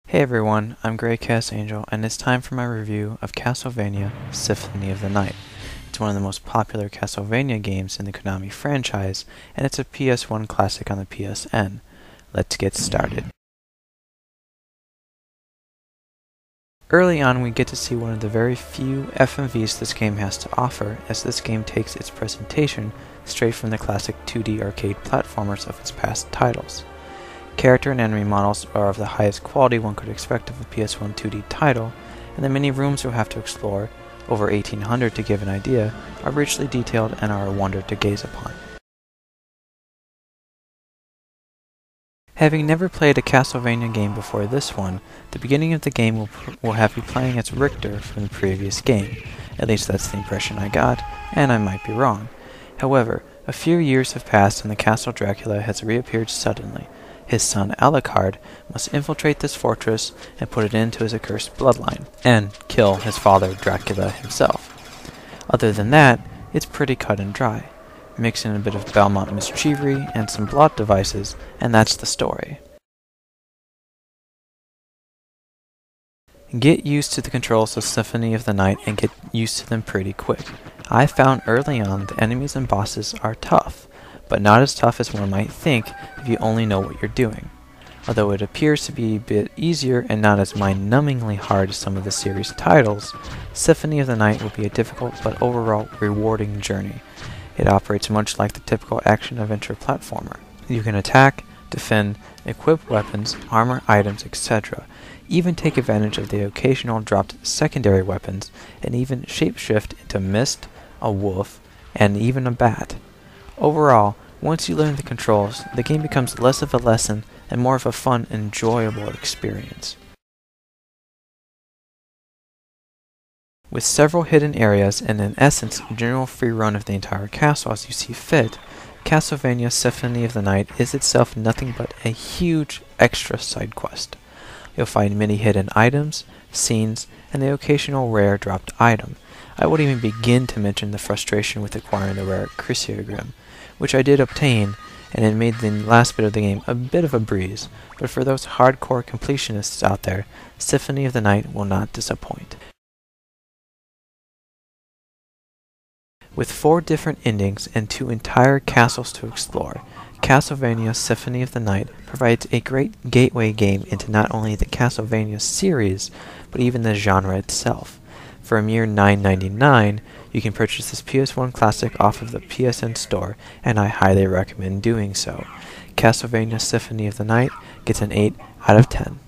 Hey everyone, I'm grekaosangel, and it's time for my review of Castlevania Symphony of the Night. It's one of the most popular Castlevania games in the Konami franchise, and it's a PS1 classic on the PSN. Let's get started. Early on, we get to see one of the very few FMVs this game has to offer, as this game takes its presentation straight from the classic 2D arcade platformers of its past titles. Character and enemy models are of the highest quality one could expect of a PS1 2D title, and the many rooms you'll have to explore, over 1,800 to give an idea, are richly detailed and are a wonder to gaze upon. Having never played a Castlevania game before this one, the beginning of the game will have you playing as Richter from the previous game. At least that's the impression I got, and I might be wrong. However, a few years have passed and the Castle Dracula has reappeared suddenly. His son Alucard must infiltrate this fortress and put it into his accursed bloodline, and kill his father Dracula himself. Other than that, it's pretty cut and dry. Mix in a bit of Belmont mischievery and some plot devices, and that's the story. Get used to the controls of Symphony of the Night and get used to them pretty quick. I found early on the enemies and bosses are tough, but not as tough as one might think if you only know what you're doing. Although it appears to be a bit easier and not as mind-numbingly hard as some of the series titles, Symphony of the Night will be a difficult but overall rewarding journey. It operates much like the typical action-adventure platformer. You can attack, defend, equip weapons, armor items, etc., even take advantage of the occasional dropped secondary weapons, and even shapeshift into mist, a wolf, and even a bat. Overall, once you learn the controls, the game becomes less of a lesson and more of a fun, enjoyable experience. With several hidden areas and in essence a general free run of the entire castle as you see fit, Castlevania Symphony of the Night is itself nothing but a huge extra side quest. You'll find many hidden items, scenes, and the occasional rare dropped item. I wouldn't even begin to mention the frustration with acquiring the rare Chrysogrim, which I did obtain, and it made the last bit of the game a bit of a breeze, but for those hardcore completionists out there, Symphony of the Night will not disappoint. With 4 different endings and 2 entire castles to explore, Castlevania Symphony of the Night provides a great gateway game into not only the Castlevania series, but even the genre itself. For a mere $9.99, you can purchase this PS1 classic off of the PSN Store, and I highly recommend doing so. Castlevania Symphony of the Night gets an 8 out of 10.